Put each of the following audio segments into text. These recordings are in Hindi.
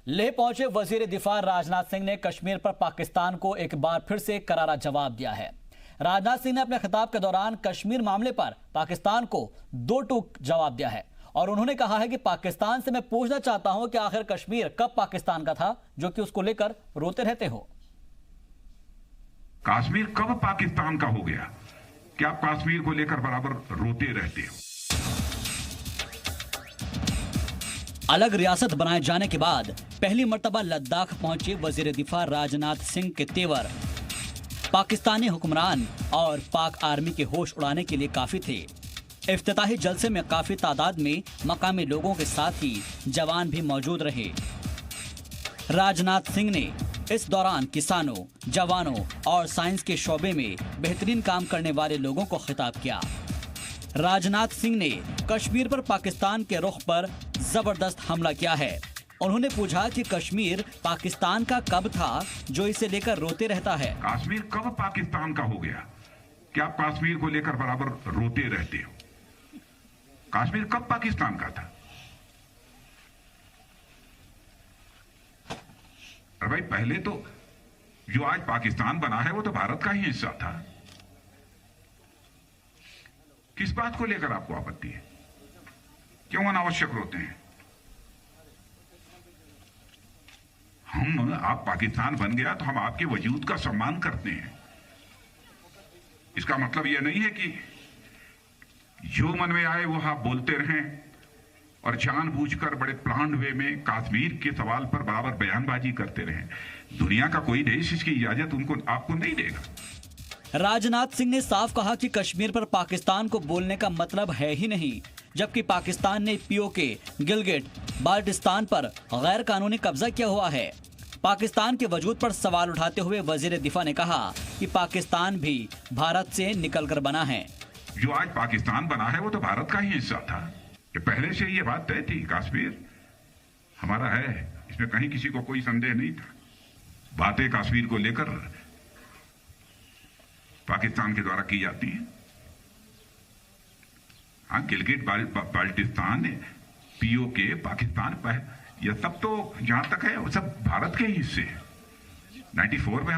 लेह पहुंचे वजीर दिफा राजनाथ सिंह ने कश्मीर पर पाकिस्तान को एक बार फिर से करारा जवाब दिया है। राजनाथ सिंह ने अपने खिताब के दौरान कश्मीर मामले पर पाकिस्तान को दो टूक जवाब दिया है और उन्होंने कहा है कि पाकिस्तान से मैं पूछना चाहता हूं कि आखिर कश्मीर कब पाकिस्तान का था जो कि उसको लेकर रोते रहते हो। कश्मीर कब पाकिस्तान का हो गया कि आप कश्मीर को लेकर बराबर रोते रहते हो। अलग रियासत बनाए जाने के बाद पहली मर्तबा लद्दाख पहुंचे वजीर दिफा राजनाथ सिंह के तेवर पाकिस्तानी हुक्मरान और पाक आर्मी के होश उड़ाने के लिए काफी थे। इफ्तिताही जलसे में काफी तादाद में मकामी लोगों के साथ ही जवान भी मौजूद रहे। राजनाथ सिंह ने इस दौरान किसानों, जवानों और साइंस के शोबे में बेहतरीन काम करने वाले लोगों को खिताब किया। राजनाथ सिंह ने कश्मीर पर पाकिस्तान के रुख पर जबरदस्त हमला किया है। उन्होंने पूछा कि कश्मीर पाकिस्तान का कब था जो इसे लेकर रोते रहता है। कश्मीर कब पाकिस्तान का हो गया कि आप कश्मीर को लेकर बराबर रोते रहते हो। कश्मीर कब पाकिस्तान का था। अरे भाई, पहले तो जो आज पाकिस्तान बना है वो तो भारत का ही हिस्सा था। किस बात को लेकर आपको आपत्ति है? क्यों अनावश्यक रोते हैं? आप पाकिस्तान बन गया तो हम आपके वजूद का सम्मान करते हैं। इसका मतलब यह नहीं है कि जो मन में आए वो आप बोलते रहें और जानबूझकर बड़े प्लान्ड वे में कश्मीर के सवाल पर बराबर बयानबाजी करते रहें। दुनिया का कोई देश इसकी इजाजत आपको नहीं देगा। राजनाथ सिंह ने साफ कहा कि कश्मीर पर पाकिस्तान को बोलने का मतलब है ही नहीं, जबकि पाकिस्तान ने पीओके, गिलगिट, बाल्टिस्तान पर गैर कानूनी कब्जा किया हुआ है। पाकिस्तान के वजूद पर सवाल उठाते हुए वजीर दिफा ने कहा कि पाकिस्तान भी भारत से निकलकर बना है। जो आज पाकिस्तान बना है वो तो भारत का ही हिस्सा था। कि पहले से ये बात तय थी, कश्मीर हमारा है, इसमें कहीं किसी को कोई संदेह नहीं था। बातें कश्मीर को लेकर पाकिस्तान के द्वारा की जाती हैं। हाँ, गिलगिट बाल्टिस्तान, पीओके, पाकिस्तान, यह सब तो जहां तक है वो सब भारत के ही हिस्से हैं। 94 में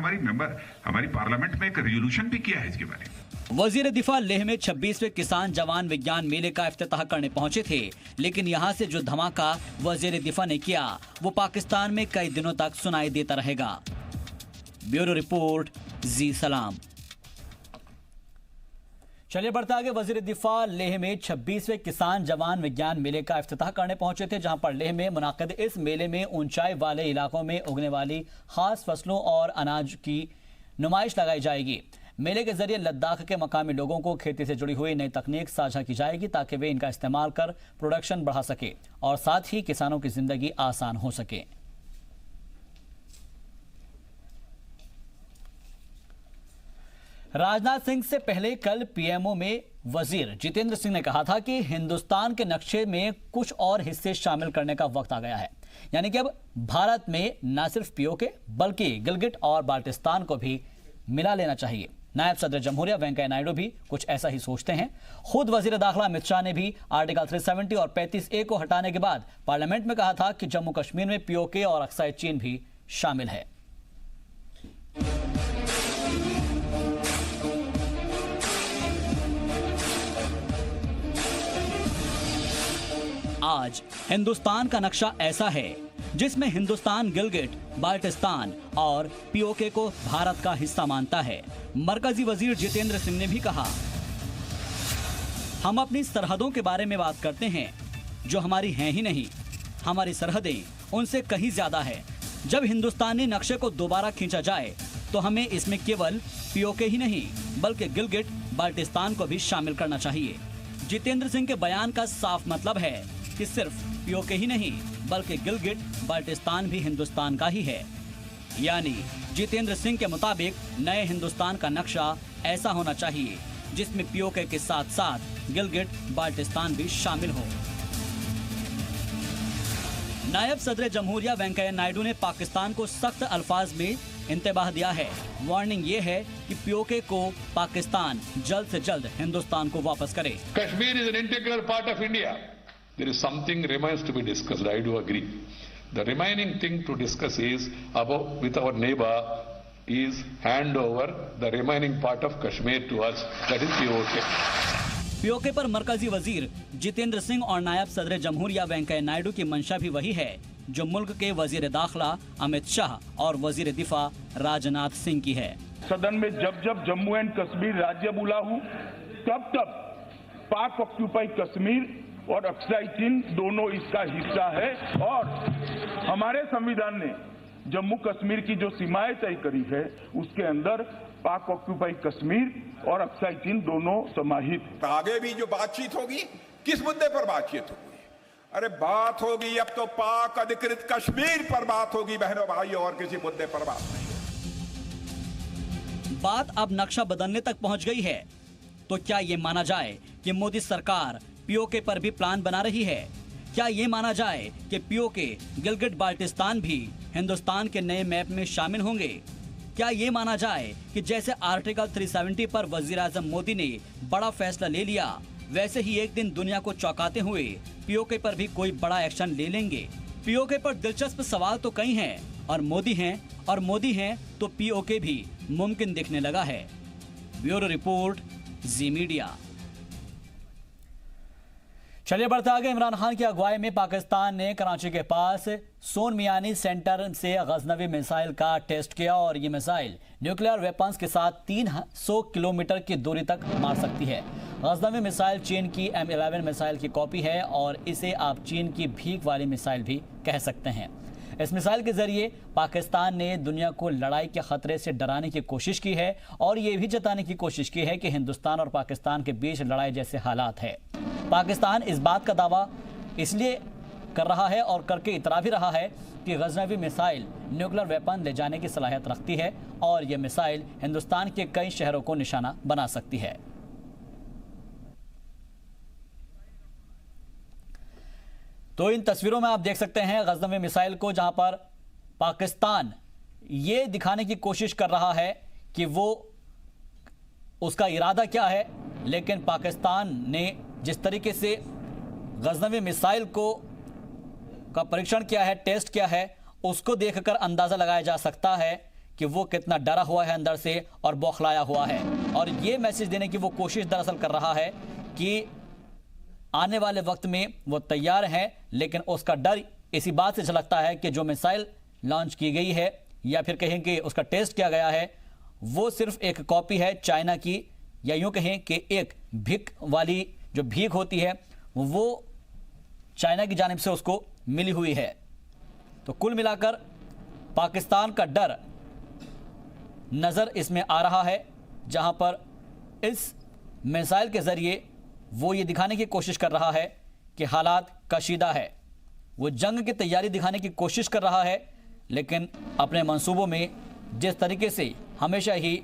हमारी पार्लियामेंट में एक रेजोल्यूशन भी किया है इसके बारे में। वजीर दिफा लेह में 26वें किसान जवान विज्ञान मेले का इफ्तिताह करने पहुंचे थे, लेकिन यहां से जो धमाका वजीर दिफा ने किया वो पाकिस्तान में कई दिनों तक सुनाई देता रहेगा। ब्यूरो रिपोर्ट, जी सलाम। चलिए बढ़ते आगे। वजीर दिफा लेह में 26वें किसान जवान विज्ञान मेले का इफ्तिताह करने पहुंचे थे, जहां पर लेह में मुनाकिद इस मेले में ऊंचाई वाले इलाकों में उगने वाली खास फसलों और अनाज की नुमाइश लगाई जाएगी। मेले के जरिए लद्दाख के मकामी लोगों को खेती से जुड़ी हुई नई तकनीक साझा की जाएगी ताकि वे इनका इस्तेमाल कर प्रोडक्शन बढ़ा सके और साथ ही किसानों की जिंदगी आसान हो सके। राजनाथ सिंह से पहले कल पीएमओ में वजीर जितेंद्र सिंह ने कहा था कि हिंदुस्तान के नक्शे में कुछ और हिस्से शामिल करने का वक्त आ गया है, यानी कि अब भारत में न सिर्फ पीओके बल्कि गिलगिट और बाल्टिस्तान को भी मिला लेना चाहिए। नायब सदर जमहूरिया वेंकैया नायडू भी कुछ ऐसा ही सोचते हैं। खुद वजीर दाखिला अमित शाह ने भी आर्टिकल 370 और 35A को हटाने के बाद पार्लियामेंट में कहा था कि जम्मू कश्मीर में पीओके और अक्साई चीन भी शामिल है। आज हिंदुस्तान का नक्शा ऐसा है जिसमें हिंदुस्तान गिलगिट, बाल्टिस्तान और पीओके को भारत का हिस्सा मानता है। मरकजी वजीर जितेंद्र सिंह ने भी कहा, हम अपनी सरहदों के बारे में बात करते हैं जो हमारी हैं ही नहीं, हमारी सरहदें उनसे कहीं ज्यादा है। जब हिंदुस्तानी नक्शे को दोबारा खींचा जाए तो हमें इसमें केवल पीओके ही नहीं बल्कि गिलगिट, बाल्टिस्तान को भी शामिल करना चाहिए। जितेंद्र सिंह के बयान का साफ मतलब है कि सिर्फ पीओके ही नहीं बल्कि गिलगिट, बाल्टिस्तान भी हिंदुस्तान का ही है। यानी जितेंद्र सिंह के मुताबिक नए हिंदुस्तान का नक्शा ऐसा होना चाहिए जिसमें पीओके के साथ साथ गिलगिट, बाल्टिस्तान भी शामिल हो। नायब सदर जमहूरिया वेंकैया नायडू ने पाकिस्तान को सख्त अल्फाज में इंतबाह दिया है। वार्निंग ये है कि पीओके को पाकिस्तान जल्द से जल्द हिंदुस्तान को वापस करे। Kashmir is an integral part of India. There is something remains to be discussed. I do agree. The remaining thing to discuss is about with our neighbor is hand over the remaining part of Kashmir to us. That is POK. PoK पर मरकजी वजीर जितेंद्र सिंह और नायब सदर जमहूरिया वेंकैया नायडू की मंशा भी वही है जो मुल्क के वजीर दाखिला अमित शाह और वजीर दिफा राजनाथ सिंह की है। सदन में जब जब जम्मू एंड कश्मीर राज्य बोला हूं तब तब पाक ऑक्यूपाई कश्मीर और अक्साई चीन दोनों इसका हिस्सा है और हमारे संविधान ने जम्मू कश्मीर की जो सीमाएं तय करी है उसके अंदर पाक ऑक्यूपाई कश्मीर और अक्साई चीन दोनों समाहित। आगे भी जो बातचीत होगी किस मुद्दे पर बातचीत होगी? अरे बात होगी अब तो पाक अधिकृत कश्मीर पर बात होगी बहनों भाई, और किसी मुद्दे पर बात नहीं। बात अब नक्शा बदलने तक पहुंच गई है तो क्या ये माना जाए कि मोदी सरकार पीओके पर भी प्लान बना रही है? क्या ये माना जाए कि पीओके गिलगिट बाल्टिस्तान भी हिंदुस्तान के नए मैप में शामिल होंगे? क्या ये माना जाए कि जैसे आर्टिकल 370 पर वजीर-ए-आज़म मोदी ने बड़ा फैसला ले लिया वैसे ही एक दिन दुनिया को चौंकाते हुए पीओके पर भी कोई बड़ा एक्शन ले लेंगे? पीओके पर दिलचस्प सवाल तो कई हैं और मोदी हैं तो पीओके भी मुमकिन दिखने लगा है। ब्यूरो रिपोर्ट, जी मीडिया। चलिए बढ़ते आगे। इमरान खान की अगुवाई में पाकिस्तान ने कराची के पास सोन मियानी सेंटर से गजनवी मिसाइल का टेस्ट किया और ये मिसाइल न्यूक्लियर वेपन्स के साथ 300 किलोमीटर की दूरी तक मार सकती है। गजनवी मिसाइल चीन की M11 मिसाइल की कॉपी है और इसे आप चीन की भीख वाली मिसाइल भी कह सकते हैं। इस मिसाइल के जरिए पाकिस्तान ने दुनिया को लड़ाई के खतरे से डराने की कोशिश की है और ये भी जताने की कोशिश की है कि हिंदुस्तान और पाकिस्तान के बीच लड़ाई जैसे हालात है। पाकिस्तान इस बात का दावा इसलिए कर रहा है और करके इतरा भी रहा है कि गजनवी मिसाइल न्यूक्लियर वेपन ले जाने की सलाहियत रखती है और ये मिसाइल हिंदुस्तान के कई शहरों को निशाना बना सकती है। तो इन तस्वीरों में आप देख सकते हैं गजनवी मिसाइल को, जहां पर पाकिस्तान ये दिखाने की कोशिश कर रहा है कि वो उसका इरादा क्या है, लेकिन पाकिस्तान ने जिस तरीके से गजनवी मिसाइल का परीक्षण किया है, टेस्ट किया है, उसको देखकर अंदाजा लगाया जा सकता है कि वो कितना डरा हुआ है अंदर से और बौखलाया हुआ है। और ये मैसेज देने की वो कोशिश दरअसल कर रहा है कि आने वाले वक्त में वो तैयार है, लेकिन उसका डर इसी बात से झलकता है कि जो मिसाइल लॉन्च की गई है या फिर कहें कि उसका टेस्ट किया गया है वो सिर्फ एक कॉपी है चाइना की, या यूं कहें कि एक भीख वाली जो भीख होती है वो चाइना की जानिब से उसको मिली हुई है। तो कुल मिलाकर पाकिस्तान का डर नज़र इसमें आ रहा है, जहां पर इस मिसाइल के ज़रिए वो ये दिखाने की कोशिश कर रहा है कि हालात कशीदा है। वो जंग की तैयारी दिखाने की कोशिश कर रहा है, लेकिन अपने मंसूबों में जिस तरीके से हमेशा ही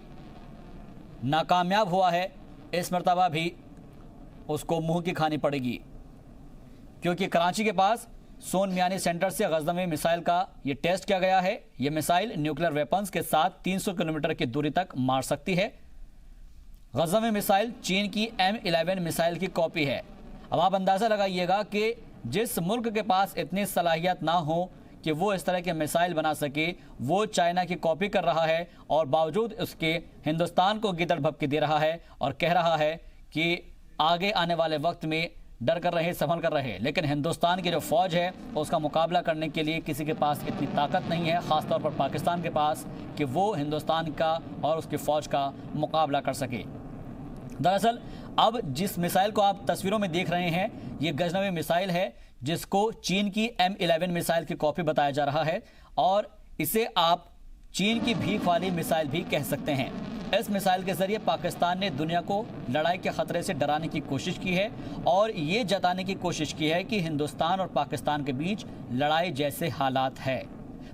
नाकामयाब हुआ है, इस मर्तबा भी उसको मुंह की खानी पड़ेगी, क्योंकि कराची के पास सोन मियानी सेंटर से गजनवी मिसाइल का ये टेस्ट किया गया है। ये मिसाइल न्यूक्लियर वेपन्स के साथ 300 किलोमीटर की दूरी तक मार सकती है। गजनवी मिसाइल चीन की M11 मिसाइल की कॉपी है। अब आप अंदाज़ा लगाइएगा कि जिस मुल्क के पास इतनी सलाहियत ना हो कि वो इस तरह के मिसाइल बना सके, वो चाइना की कॉपी कर रहा है और बावजूद उसके हिंदुस्तान को गिदड़ भपकी दे रहा है और कह रहा है कि आगे आने वाले वक्त में डर कर रहे, संभल कर रहे। लेकिन हिंदुस्तान की जो फ़ौज है उसका मुकाबला करने के लिए किसी के पास इतनी ताकत नहीं है, ख़ासतौर पर पाकिस्तान के पास, कि वो हिंदुस्तान का और उसकी फ़ौज का मुकाबला कर सके। दरअसल अब जिस मिसाइल को आप तस्वीरों में देख रहे हैं ये गजनवी मिसाइल है, जिसको चीन की M11 मिसाइल की कॉपी बताया जा रहा है और इसे आप चीन की भीख वाली मिसाइल भी कह सकते हैं। इस मिसाइल के जरिए पाकिस्तान ने दुनिया को लड़ाई के खतरे से डराने की कोशिश की है और ये जताने की कोशिश की है कि हिंदुस्तान और पाकिस्तान के बीच लड़ाई जैसे हालात है।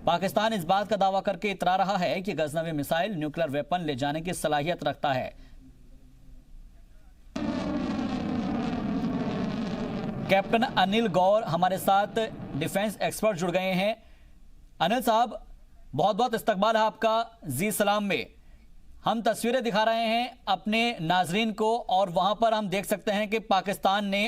पाकिस्तान इस बात का दावा करके इतरा रहा है कि गजनवी मिसाइल न्यूक्लियर वेपन ले जाने की सलाहियत रखता है। कैप्टन अनिल गौर हमारे साथ डिफेंस एक्सपर्ट जुड़ गए हैं। अनिल साहब, बहुत बहुत इस्तकबाल है आपका जी सलाम में। हम तस्वीरें दिखा रहे हैं अपने नाजरीन को और वहां पर हम देख सकते हैं कि पाकिस्तान ने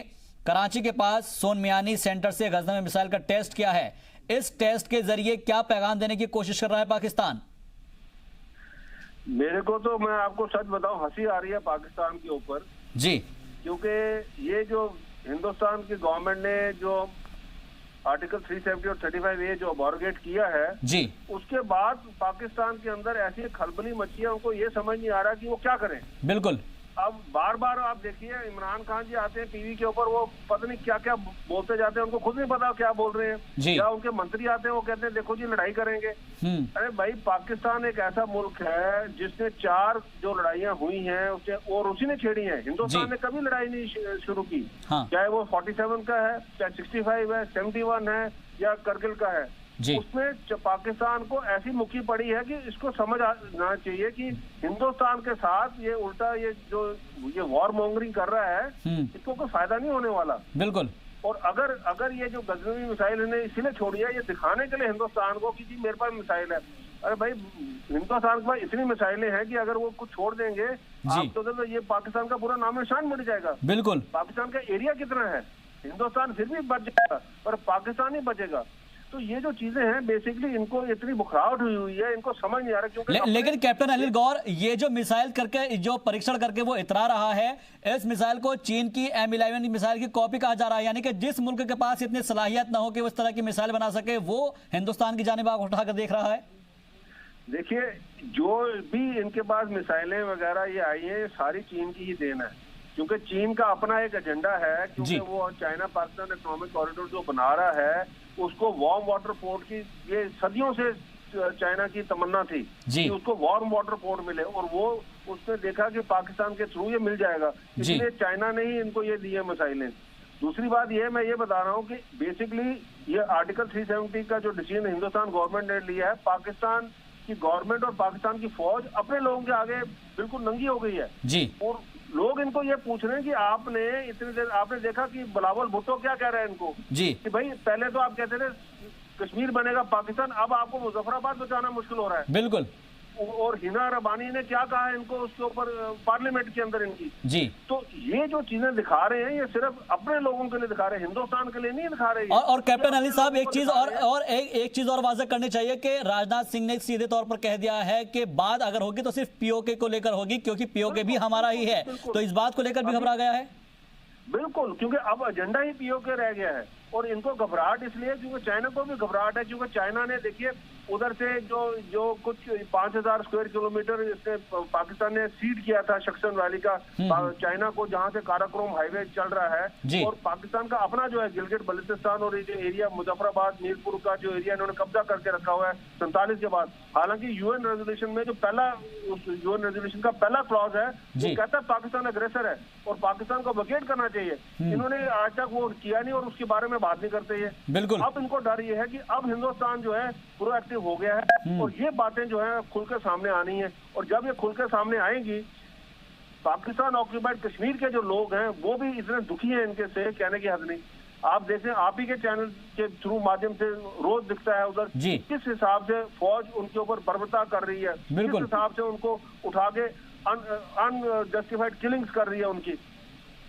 कराची के पास सोनमियानी सेंटर से गजनवी मिसाइल का टेस्ट किया है। इस टेस्ट के जरिए क्या पैगाम देने की कोशिश कर रहा है पाकिस्तान? मेरे को तो, मैं आपको सच बताऊं, हंसी आ रही है पाकिस्तान के ऊपर जी, क्योंकि ये जो हिंदुस्तान की गवर्नमेंट ने जो आर्टिकल 370 और 35A जो अबॉर्गेट किया है जी, उसके बाद पाकिस्तान के अंदर ऐसी खलबली मची है, उनको ये समझ नहीं आ रहा कि वो क्या करें। बिल्कुल। अब बार बार आप देखिए, इमरान खान जी आते हैं टीवी के ऊपर, वो पता नहीं क्या क्या बोलते जाते हैं, उनको खुद नहीं पता क्या बोल रहे हैं। या उनके मंत्री आते हैं, वो कहते हैं देखो जी लड़ाई करेंगे। अरे भाई, पाकिस्तान एक ऐसा मुल्क है जिसने 4 जो लड़ाइयां हुई हैं उसे और उसी ने छेड़ी हैं। हिंदुस्तान ने कभी लड़ाई नहीं शुरू की। चाहे वो 47 का है, चाहे 65 है, 71 है या करगिल का है, उसमें पाकिस्तान को ऐसी मुक्की पड़ी है कि इसको समझ आना चाहिए कि हिंदुस्तान के साथ ये उल्टा ये वॉर मॉन्गरिंग कर रहा है, इसको कोई फायदा नहीं होने वाला। बिल्कुल। और अगर ये जो गजनवी मिसाइल इन्हें इसीलिए छोड़ी है, ये दिखाने के लिए हिंदुस्तान को कि जी मेरे पास मिसाइल है। अरे भाई, हिंदुस्तान के पास इतनी मिसाइलें हैं कि अगर वो कुछ छोड़ देंगे आप तो ये पाकिस्तान का पूरा नाम निशान मिट जाएगा। बिल्कुल। पाकिस्तान का एरिया कितना है, हिंदुस्तान फिर भी बच जाएगा पर पाकिस्तान ही बचेगा। तो ये जो चीजें हैं बेसिकली इनको इतनी बुखराहट हुई है, इनको समझ नहीं आ रहा क्योंकि लेकिन कैप्टन अनिल गौर, ये जो मिसाइल करके जो परीक्षण करके वो इतरा रहा है, इस मिसाइल को चीन की M11 मिसाइल की कॉपी कहा जा रहा है। यानी कि जिस मुल्क के पास इतनी सलाहियत ना हो कि वो इस तरह की मिसाइल बना सके, वो हिंदुस्तान की जानिब आंख उठाकर देख रहा है। देखिए, जो भी इनके पास मिसाइलें वगैरह ये आई है, सारी चीन की ही देन है, क्योंकि चीन का अपना एक एजेंडा है, क्योंकि वो चाइना पाकिस्तान इकोनॉमिक कॉरिडोर जो बना रहा है उसको वार्म वाटर पोर्ट की, ये सदियों से चाइना की तमन्ना थी कि उसको वार्म वाटर पोर्ट मिले, और वो उसने देखा कि पाकिस्तान के थ्रू ये मिल जाएगा, इसलिए चाइना ने ही इनको ये दिए मिसाइलें। दूसरी बात ये मैं ये बता रहा हूँ कि बेसिकली ये आर्टिकल 370 का जो डिसीजन हिंदुस्तान गवर्नमेंट ने लिया है, पाकिस्तान की गवर्नमेंट और पाकिस्तान की फौज अपने लोगों के आगे बिल्कुल नंगी हो गई है जी। और लोग इनको ये पूछ रहे हैं कि आपने इतनी देर आपने देखा कि बिलावल भुट्टो क्या कह रहे हैं इनको जी कि भाई पहले तो आप कहते थे कश्मीर बनेगा पाकिस्तान, अब आपको मुजफ्फराबाद बचाना मुश्किल हो रहा है। बिल्कुल। और हिना रबानी ने क्या कहा है इनको उसके ऊपर पार्लियामेंट के अंदर इनकी जी। तो ये जो चीजें दिखा रहे हैं ये सिर्फ अपने लोगों के लिए दिखा रहे हैं, हिंदुस्तान के लिए नहीं दिखा रहे हैं। और कैप्टन अली साहब, एक चीज और वाज़ेह करनी चाहिए कि राजनाथ सिंह ने सीधे तौर पर कह दिया है कि बात अगर होगी तो सिर्फ पीओके को लेकर होगी, क्योंकि पीओके भी हमारा ही है। तो इस बात को लेकर भी घबरा गया है। बिल्कुल, क्योंकि अब एजेंडा ही पीओके रह गया है। और इनको घबराहट इसलिए क्योंकि चाइना को भी घबराहट है, क्योंकि चाइना ने देखिए उधर से जो कुछ 5000 स्क्वायर किलोमीटर इसने पाकिस्तान ने सीड किया था शक्सन वैली का चाइना को, जहां से काराकोरम हाईवे चल रहा है। और पाकिस्तान का अपना जो है गिलगिट बल्तिस्तान और ये एरिया मुजफ्फराबाद मीरपुर का जो एरिया इन्होंने कब्जा करके रखा हुआ है 47 के बाद। हालांकि यूएन रेजोल्यूशन में जो यूएन रेजोल्यूशन का पहला क्लॉज है वो कहता है पाकिस्तान अग्रेसर है और पाकिस्तान को वेकेट करना चाहिए। इन्होंने आज तक वो किया नहीं और उसके बारे में बात नहीं करते ये। बिल्कुल। अब इनको डर ये है कि अब हिंदुस्तान जो है प्रोएक्टिव हो गया है और ये बातें जो है खुलकर सामने आनी है। और जब ये खुलकर सामने आएंगी, पाकिस्तान ऑक्यूपाइड कश्मीर के जो लोग हैं वो भी इतने दुखी हैं इनके से कहने की हद नहीं। आप देखें, आप ही के चैनल के थ्रू माध्यम से रोज दिखता है उधर किस हिसाब से फौज उनके ऊपर बर्बरता कर रही है, किस हिसाब से उनको उठा के अनजस्टिफाइड किलिंग्स कर रही है उनकी।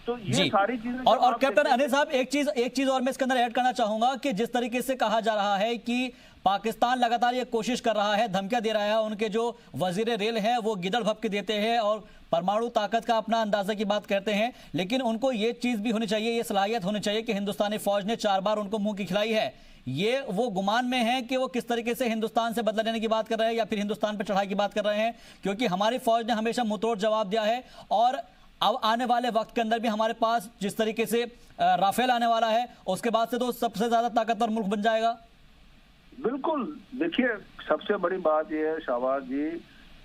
तो ये सारी चीजें और कैप्टन अनिल साहब, एक चीज और मैं इसके अंदर ऐड करना चाहूंगा कि जिस तरीके से कहा जा रहा है कि पाकिस्तान लगातार ये कोशिश कर रहा है, धमकियां दे रहा है, उनके जो वजीर रेल है वो गिदड़ भपके देते हैं और परमाणु ताकत का अपना अंदाजा की बात करते हैं, लेकिन उनको ये चीज भी होनी चाहिए, ये सलाहियत होनी चाहिए कि हिंदुस्तानी फौज ने 4 बार उनको मुंह की खिलाई है। ये वो गुमान में है कि वो किस तरीके से हिंदुस्तान से बदला लेने की बात कर रहे हैं या फिर हिंदुस्तान पर चढ़ाई की बात कर रहे हैं, क्योंकि हमारी फौज ने हमेशा मुंहतोड़ जवाब दिया है। और अब आने वाले वक्त के अंदर भी हमारे पास जिस तरीके से राफेल आने वाला है, उसके बाद से तो सबसे ज्यादा ताकतवर मुल्क बन जाएगा। बिल्कुल। देखिए, सबसे बड़ी बात यह है शाहबाज जी,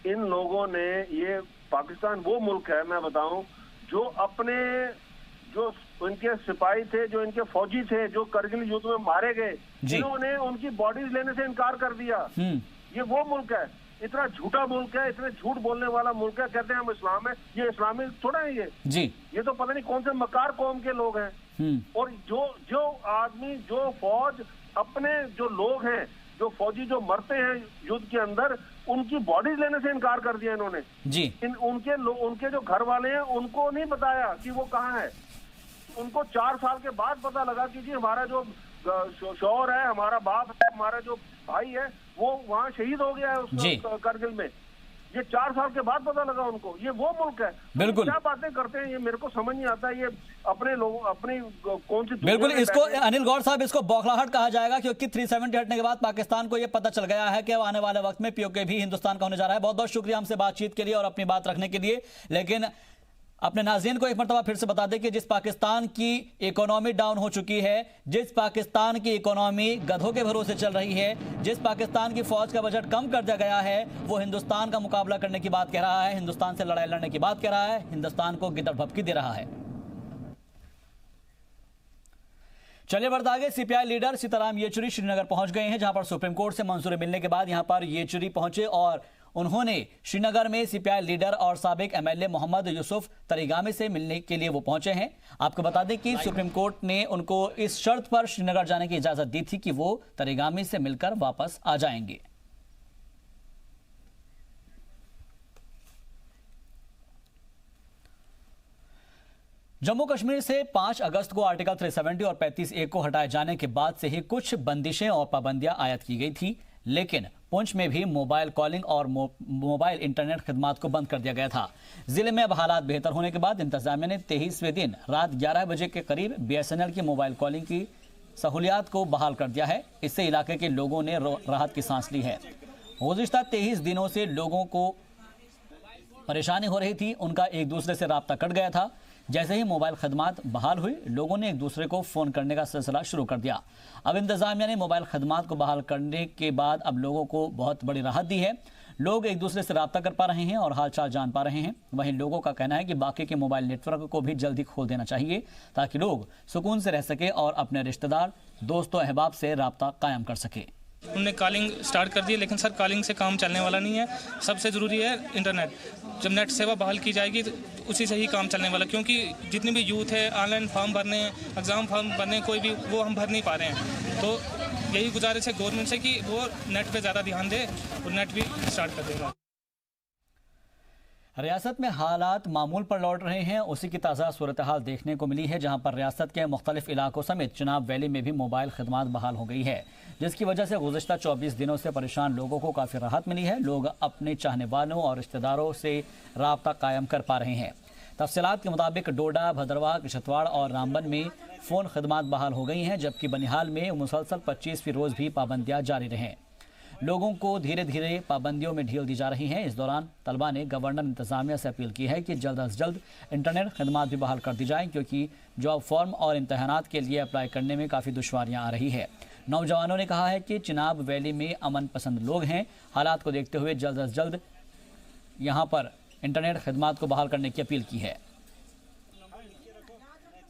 इन लोगों ने ये पाकिस्तान वो मुल्क है मैं बताऊं जो अपने जो इनके सिपाही थे, जो इनके फौजी थे, जो करगिल युद्ध में मारे गए, इन्होंने उनकी बॉडीज लेने से इनकार कर दिया। ये वो मुल्क है, इतना झूठा मुल्क है, इतने झूठ बोलने वाला मुल्क है। कहते हैं हम इस्लाम है, ये इस्लामी थोड़ा है ये तो पता नहीं कौन से मकार कौम के लोग हैं। और जो आदमी, जो फौज, अपने जो लोग हैं, जो फौजी जो मरते हैं युद्ध के अंदर, उनकी बॉडीज लेने से इनकार कर दिया इन्होंने जी। उनके जो घर वाले हैं उनको नहीं बताया कि वो कहाँ है। उनको 4 साल के बाद पता लगा कि जी हमारा जो शौहर है, हमारा बाप है, हमारा जो भाई है, वो वहाँ शहीद हो गया है उस करगिल में। ये 4 साल के बाद पता लगा उनको। ये वो मुल्क है। बिल्कुल। क्या बातें करते हैं ये मेरे को समझ नहीं आता। ये अपने लोग अपनी कौन सी बिल्कुल, इसको अनिल गौर साहब इसको बौखलाहट कहा जाएगा, क्योंकि 370 हटने के बाद पाकिस्तान को ये पता चल गया है कि आने वाले वक्त में पीओके भी हिंदुस्तान का होने जा रहा है। बहुत बहुत शुक्रिया हमसे बातचीत के लिए और अपनी बात रखने के लिए। लेकिन अपने नाज़रीन को एक मरतबा फिर से बता दें कि जिस पाकिस्तान की इकोनॉमी डाउन हो चुकी है, जिस पाकिस्तान की इकोनॉमी गधों के भरोसे चल रही है, जिस पाकिस्तान की फौज का बजट कम कर दिया गया है, वो हिंदुस्तान का मुकाबला करने की बात कह रहा है, हिंदुस्तान से लड़ाई लड़ने की बात कह रहा है, हिंदुस्तान को गिद्दड़ भभकी दे रहा है। चलिए बढ़ते आगे। सीपीआई लीडर सीताराम येचुरी श्रीनगर पहुंच गए हैं, जहां पर सुप्रीम कोर्ट से मंजूरी मिलने के बाद यहां पर येचुरी पहुंचे और उन्होंने श्रीनगर में सीपीआई लीडर और साबिक एमएलए मोहम्मद यूसुफ तरीगामी से मिलने के लिए वो पहुंचे हैं। आपको बता दें कि सुप्रीम कोर्ट ने उनको इस शर्त पर श्रीनगर जाने की इजाजत दी थी कि वो तरीगामी से मिलकर वापस आ जाएंगे। जम्मू कश्मीर से 5 अगस्त को आर्टिकल 370 और 35A को हटाए जाने के बाद से ही कुछ बंदिशें और पाबंदियां आयद की गई थी, लेकिन पुंछ में भी मोबाइल कॉलिंग और मोबाइल इंटरनेट खिदमात को बंद कर दिया गया था। जिले में अब हालात बेहतर होने के बाद इंतजामिया ने 23वें दिन रात 11 बजे के करीब BSNL की मोबाइल कॉलिंग की सहूलियात को बहाल कर दिया है। इससे इलाके के लोगों ने राहत की सांस ली है। गुज़िश्ता 23 दिनों से लोगों को परेशानी हो रही थी, उनका एक दूसरे से राब्ता कट गया था। जैसे ही मोबाइल खदमात बहाल हुई, लोगों ने एक दूसरे को फ़ोन करने का सिलसिला शुरू कर दिया। अब इंतजामिया ने मोबाइल खदमात को बहाल करने के बाद अब लोगों को बहुत बड़ी राहत दी है। लोग एक दूसरे से रब्ता कर पा रहे हैं और हाल चाल जान पा रहे हैं। वहीं लोगों का कहना है कि बाकी के मोबाइल नेटवर्क को भी जल्दी खोल देना चाहिए ताकि लोग सुकून से रह सके और अपने रिश्तेदार, दोस्तों, अहबाब से रब्ता कायम कर सके। उन्होंने कॉलिंग स्टार्ट कर दी है, लेकिन सर कॉलिंग से काम चलने वाला नहीं है। सबसे ज़रूरी है इंटरनेट। जब नेट सेवा बहाल की जाएगी तो उसी से ही काम चलने वाला, क्योंकि जितनी भी यूथ है ऑनलाइन फॉर्म भरने हैं, एग्ज़ाम फॉर्म भरने हैं, कोई भी वो हम भर नहीं पा रहे हैं। तो यही गुजारिश है गवर्नमेंट से कि वो नेट पे ज़्यादा ध्यान दे और नेट भी स्टार्ट कर देगा। रियासत में हालात मामूल पर लौट रहे हैं। उसी की ताज़ा सूरत हाल देखने को मिली है, जहां पर रियासत के मुख्तलिफ इलाकों समेत चिनाब वैली में भी मोबाइल खदमात बहाल हो गई है, जिसकी वजह से गुज़िश्ता 24 दिनों से परेशान लोगों को काफ़ी राहत मिली है। लोग अपने चाहने वालों और रिश्तेदारों से रब्ता कायम कर पा रहे हैं। तफसीलात के मुताबिक डोडा, भद्रवाह, किश्तवाड़ और रामबन में फ़ोन खदमात बहाल हो गई हैं, जबकि बनिहाल में मुसलसल 25वीं रोज़ भी पाबंदियाँ जारी रहें। लोगों को धीरे धीरे पाबंदियों में ढील दी जा रही है। इस दौरान तलबा ने गवर्नर इंतजामिया से अपील की है कि जल्द अज जल्द इंटरनेट खदमात भी बहाल कर दी जाएँ, क्योंकि जॉब फॉर्म और इम्तहानात के लिए अप्लाई करने में काफ़ी दुश्वारियाँ आ रही है। नौजवानों ने कहा है कि चिनाब वैली में अमन पसंद लोग हैं। हालात को देखते हुए जल्द अज जल्द यहाँ पर इंटरनेट खदमात को बहाल करने की अपील की है।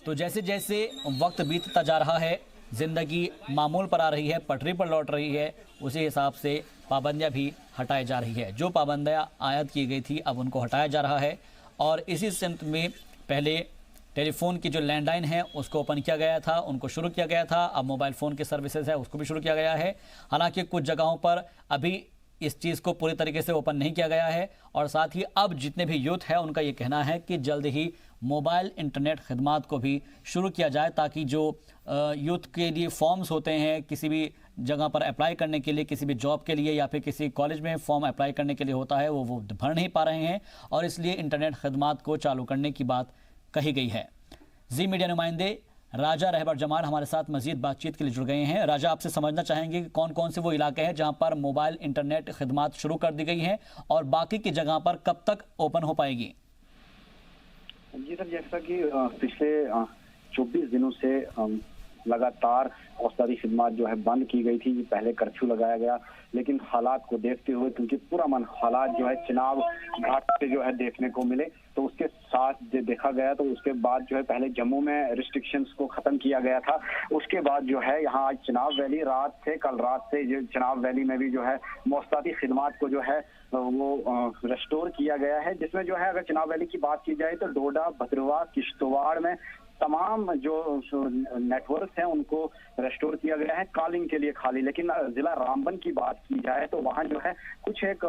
तो जैसे जैसे वक्त बीतता जा रहा है, ज़िंदगी मामूल पर आ रही है, पटरी पर लौट रही है, उसी हिसाब से पाबंदियाँ भी हटाई जा रही है। जो पाबंदियाँ आयद की गई थी अब उनको हटाया जा रहा है। और इसी सिमत में पहले टेलीफोन की जो लैंडलाइन है उसको ओपन किया गया था, उनको शुरू किया गया था। अब मोबाइल फ़ोन की सर्विसेज है उसको भी शुरू किया गया है। हालांकि कुछ जगहों पर अभी इस चीज़ को पूरी तरीके से ओपन नहीं किया गया है। और साथ ही अब जितने भी यूथ है उनका ये कहना है कि जल्द ही मोबाइल इंटरनेट खदमात को भी शुरू किया जाए, ताकि जो यूथ के लिए फॉर्म्स होते हैं किसी भी जगह पर अप्लाई करने के लिए, किसी भी जॉब के लिए या फिर किसी कॉलेज में फॉर्म अप्लाई करने के लिए होता है, वो भर नहीं पा रहे हैं और इसलिए इंटरनेट खदमात को चालू करने की बात कही गई है। जी मीडिया नुमाइंदे राजा रहबर जमाल हमारे साथ मजीद बातचीत के लिए जुड़ गए हैं। राजा, आपसे समझना चाहेंगे कि कौन कौन से वो इलाके हैं जहां पर मोबाइल इंटरनेट खदमात शुरू कर दी गई हैं और बाकी की जगह पर कब तक ओपन हो पाएगी? जी सर, जैसा कि पिछले 24 दिनों से लगातार औषधि खिदमत जो है बंद की गई थी। पहले कर्फ्यू लगाया गया, लेकिन हालात को देखते हुए, क्योंकि पूरा मन हालात जो है चिनाब घाट से जो है देखने को मिले, तो उसके साथ देखा गया तो उसके बाद जो है पहले जम्मू में रिस्ट्रिक्शंस को खत्म किया गया था। उसके बाद जो है यहाँ आज चिनाब वैली कल रात से चिनाब वैली में भी जो है औषधि खिदमत को जो है वो रेस्टोर किया गया है, जिसमें जो है अगर चिनाब वैली की बात की जाए तो डोडा, भद्रवाह, किश्तवाड़ में तमाम जो नेटवर्क हैं उनको रेस्टोर किया गया है कॉलिंग के लिए खाली। लेकिन जिला रामबन की बात की जाए तो वहाँ जो है कुछ एक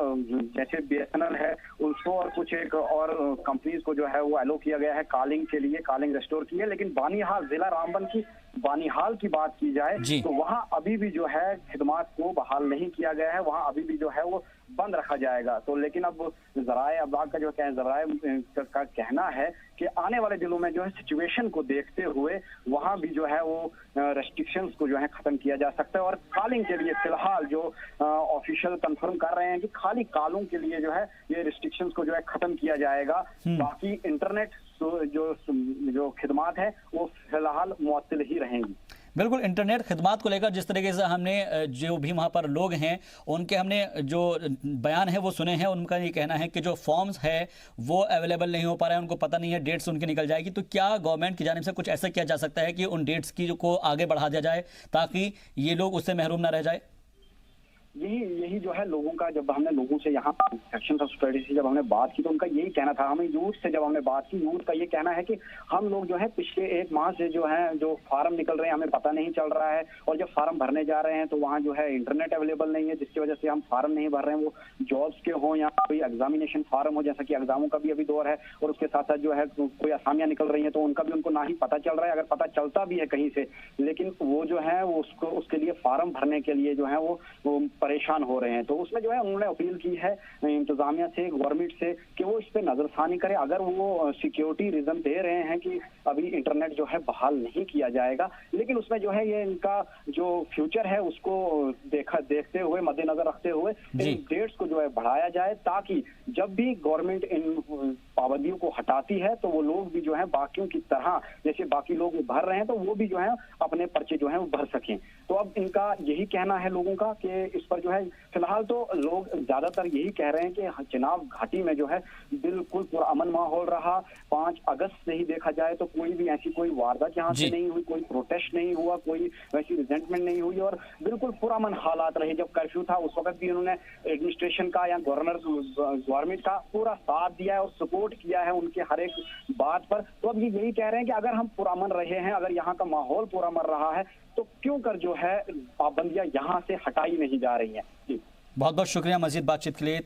जैसे BSNL है उसको और कुछ एक और कंपनीज को जो है वो एलो किया गया है कॉलिंग के लिए, कॉलिंग रेस्टोर की है। लेकिन बानीहाल, जिला रामबन की बानीहाल की बात की जाए तो वहाँ अभी भी जो है खिदमात को बहाल नहीं किया गया है, वहाँ अभी भी जो है वो बंद रखा जाएगा। तो लेकिन अब ज़राए अब्लाग का जो ज़राए का कहना है कि आने वाले दिनों में जो है सिचुएशन को देखते हुए वहाँ भी जो है वो रेस्ट्रिक्शंस को जो है खत्म किया जा सकता है। और कॉलिंग के लिए फिलहाल जो ऑफिशियल कंफर्म कर रहे हैं कि खाली कॉलों के लिए जो है ये रिस्ट्रिक्शंस को जो है खत्म किया जाएगा। बाकी इंटरनेट जो खिदमात है वो फिलहाल मुअत्तल ही रहेंगी। बिल्कुल, इंटरनेट खिदमात को लेकर जिस तरीके से हमने जो भी वहाँ पर लोग हैं उनके हमने जो बयान है वो सुने हैं, उनका ये कहना है कि जो फॉर्म्स है वो अवेलेबल नहीं हो पा रहा है, उनको पता नहीं है, डेट्स उनकी निकल जाएगी। तो क्या गवर्नमेंट की जानिब से कुछ ऐसा किया जा सकता है कि उन डेट्स की को आगे बढ़ा दिया जाए ताकि ये लोग उससे महरूम ना रह जाए? यही जो है लोगों का, जब हमने लोगों से यहाँ सेक्शन ऑफ सोसाइटी से जब हमने बात की तो उनका यही कहना था, हमें यूथ से जब हमने बात की, यूथ का ये कहना है कि हम लोग जो है पिछले 1 माह से जो है जो फार्म निकल रहे हैं हमें पता नहीं चल रहा है, और जब फार्म भरने जा रहे हैं तो वहाँ जो है इंटरनेट अवेलेबल नहीं है, जिसकी वजह से हम फार्म नहीं भर रहे हैं। वो जॉब्स के हों या कोई एग्जामिनेशन फार्म हो, जैसा कि एग्जामों का भी अभी दौर है, और उसके साथ साथ जो है कोई असामियाँ निकल रही है तो उनका भी उनको ना ही पता चल रहा है, अगर पता चलता भी है कहीं से, लेकिन वो जो है वो उसके लिए फार्म भरने के लिए जो है वो परेशान हो रहे हैं। तो उसमें जो है उन्होंने अपील की है इंतजामिया से, गवर्नमेंट से, कि वो इस पे नजरसानी करे। अगर वो सिक्योरिटी रीजन दे रहे हैं कि अभी इंटरनेट जो है बहाल नहीं किया जाएगा, लेकिन उसमें जो है ये इनका जो फ्यूचर है उसको देखते हुए, मद्देनजर रखते हुए इन डेट्स को जो है बढ़ाया जाए, ताकि जब भी गवर्नमेंट इन पाबंदियों को हटाती है तो वो लोग भी जो है बाकियों की तरह, जैसे बाकी लोग भर रहे हैं तो वो भी जो है अपने पर्चे जो है वो भर सकें। तो अब इनका यही कहना है लोगों का कि इस पर जो है फिलहाल तो लोग ज्यादातर यही कह रहे हैं कि चिनाब घाटी में जो है बिल्कुल पूरा अमन माहौल रहा। 5 अगस्त से ही देखा जाए तो कोई भी ऐसी कोई वारदात यहाँ से नहीं हुई, कोई प्रोटेस्ट नहीं हुआ, कोई वैसी रिजेंटमेंट नहीं हुई, और बिल्कुल पूरा अमन हालात रहे। जब कर्फ्यू था उस वक्त भी उन्होंने एडमिनिस्ट्रेशन का या गवर्नमेंट का पूरा साथ दिया है और सपोर्ट किया है उनके हर एक बात पर। तो अब ये यही कह रहे हैं कि अगर हम पुरअमन रहे हैं, अगर यहाँ का माहौल पुरअमन रहा है, तो क्यों कर जो है पाबंदियां यहाँ से हटाई नहीं जा रही हैं। बहुत बहुत शुक्रिया मजीद बातचीत के लिए।